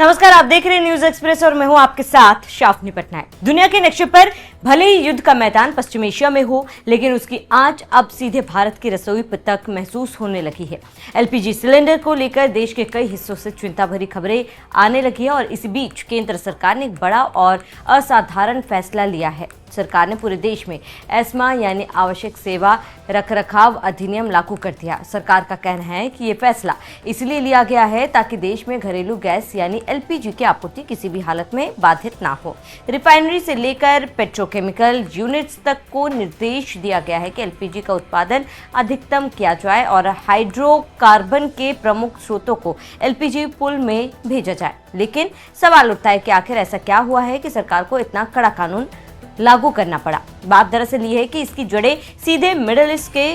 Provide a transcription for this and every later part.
नमस्कार, आप देख रहे हैं न्यूज एक्सप्रेस और मैं हूं आपके साथ शाफनी पटनायक। दुनिया के नक्शे पर भले ही युद्ध का मैदान पश्चिम एशिया में हो, लेकिन उसकी आंच अब सीधे भारत की रसोई तक महसूस होने लगी है। एलपीजी सिलेंडर को लेकर देश के कई हिस्सों से चिंता भरी खबरें आने लगी है और इसी बीच केंद्र सरकार ने एक बड़ा और असाधारण फैसला लिया है। सरकार ने पूरे देश में एस्मा यानी आवश्यक सेवा रखरखाव अधिनियम लागू कर दिया। सरकार का कहना है कि ये फैसला इसलिए लिया गया है ताकि देश में घरेलू गैस यानी एलपीजी की आपूर्ति किसी भी हालत में बाधित ना हो। रिफाइनरी से लेकर पेट्रोकेमिकल यूनिट्स तक को निर्देश दिया गया है कि एलपीजी का उत्पादन अधिकतम किया जाए और हाइड्रोकार्बन के प्रमुख स्रोतों को एलपीजी पूल में भेजा जाए। लेकिन सवाल उठता है कि आखिर ऐसा क्या हुआ है कि सरकार को इतना कड़ा कानून लागू करना पड़ा। बात दरअसल ये है कि इसकी जड़ें सीधे मिडिल ईस्ट के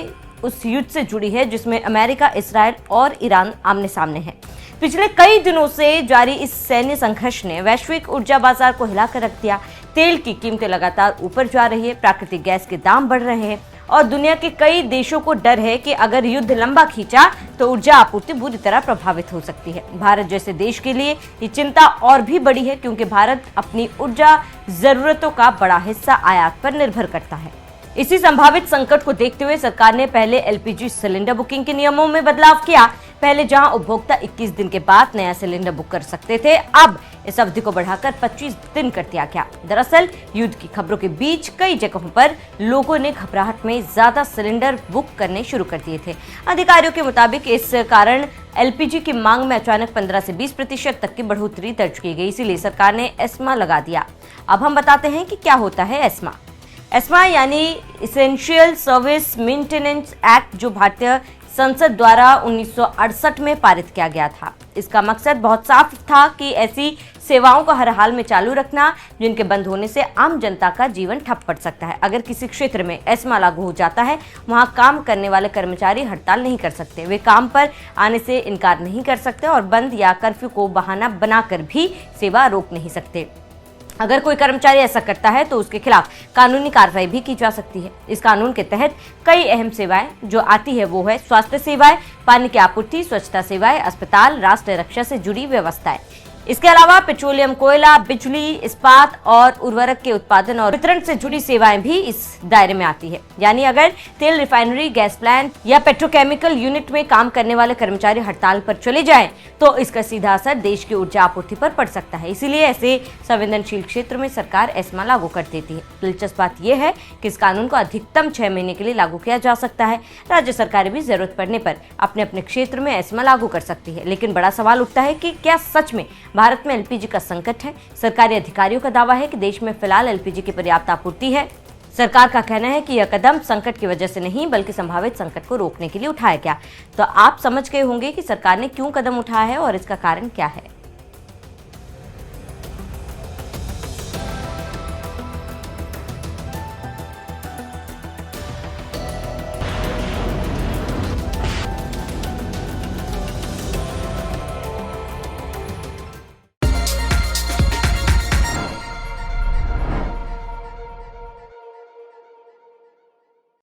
उस युद्ध से जुड़ी है जिसमें अमेरिका, इस्राइल और ईरान आमने सामने हैं। पिछले कई दिनों से जारी इस सैन्य संघर्ष ने वैश्विक ऊर्जा बाजार को हिलाकर रख दिया। तेल की कीमतें लगातार ऊपर जा रही है, प्राकृतिक गैस के दाम बढ़ रहे हैं और दुनिया के कई देशों को डर है कि अगर युद्ध लंबा खींचा तो ऊर्जा आपूर्ति बुरी तरह प्रभावित हो सकती है। भारत जैसे देश के लिए ये चिंता और भी बड़ी है क्योंकि भारत अपनी ऊर्जा जरूरतों का बड़ा हिस्सा आयात पर निर्भर करता है। इसी संभावित संकट को देखते हुए सरकार ने पहले एलपीजी सिलेंडर बुकिंग के नियमों में बदलाव किया। पहले जहां उपभोक्ता 21 दिन के बाद नया सिलेंडर बुक कर सकते थे, अब इस अवधि को बढ़ाकर 25 दिन कर दिया गया। दरअसल युद्ध की खबरों के बीच कई जगहों पर लोगों ने घबराहट में ज्यादा सिलेंडर बुक करने शुरू कर दिए थे। अधिकारियों के मुताबिक इस कारण एलपीजी की मांग में अचानक 15 से 20% तक की बढ़ोतरी दर्ज की गई। इसीलिए सरकार ने एस्मा लगा दिया। अब हम बताते हैं कि क्या होता है एस्मा। एस्मा यानी इसेंशियल सर्विस मेंटेनेंस एक्ट, जो भारतीय संसद द्वारा 1968 में पारित किया गया था। इसका मकसद बहुत साफ था कि ऐसी सेवाओं को हर हाल में चालू रखना जिनके बंद होने से आम जनता का जीवन ठप पड़ सकता है। अगर किसी क्षेत्र में एस्मा लागू हो जाता है, वहां काम करने वाले कर्मचारी हड़ताल नहीं कर सकते, वे काम पर आने से इनकार नहीं कर सकते और बंद या कर्फ्यू को बहाना बनाकर भी सेवा रोक नहीं सकते। अगर कोई कर्मचारी ऐसा करता है तो उसके खिलाफ कानूनी कार्रवाई भी की जा सकती है। इस कानून के तहत कई अहम सेवाएं जो आती है वो है स्वास्थ्य सेवाएं, पानी की आपूर्ति, स्वच्छता सेवाएं, अस्पताल, राष्ट्रीय रक्षा से जुड़ी व्यवस्थाएं। इसके अलावा पेट्रोलियम, कोयला, बिजली, इस्पात और उर्वरक के उत्पादन और वितरण से जुड़ी सेवाएं भी इस दायरे में आती है। यानी अगर तेल रिफाइनरी, गैस प्लांट या पेट्रोकेमिकल यूनिट में काम करने वाले कर्मचारी हड़ताल पर चले जाएं, तो इसका सीधा असर देश की ऊर्जा आपूर्ति पर पड़ सकता है। इसीलिए ऐसे संवेदनशील क्षेत्र में सरकार एस्मा लागू कर देती है। दिलचस्प बात यह है कि इस कानून को अधिकतम 6 महीने के लिए लागू किया जा सकता है। राज्य सरकारें भी जरूरत पड़ने पर अपने अपने क्षेत्र में एस्मा लागू कर सकती है। लेकिन बड़ा सवाल उठता है कि क्या सच में भारत में एलपीजी का संकट है? सरकारी अधिकारियों का दावा है कि देश में फिलहाल एलपीजी की पर्याप्त आपूर्ति है। सरकार का कहना है कि यह कदम संकट की वजह से नहीं बल्कि संभावित संकट को रोकने के लिए उठाया गया। तो आप समझ गए होंगे कि सरकार ने क्यों कदम उठाया है और इसका कारण क्या है।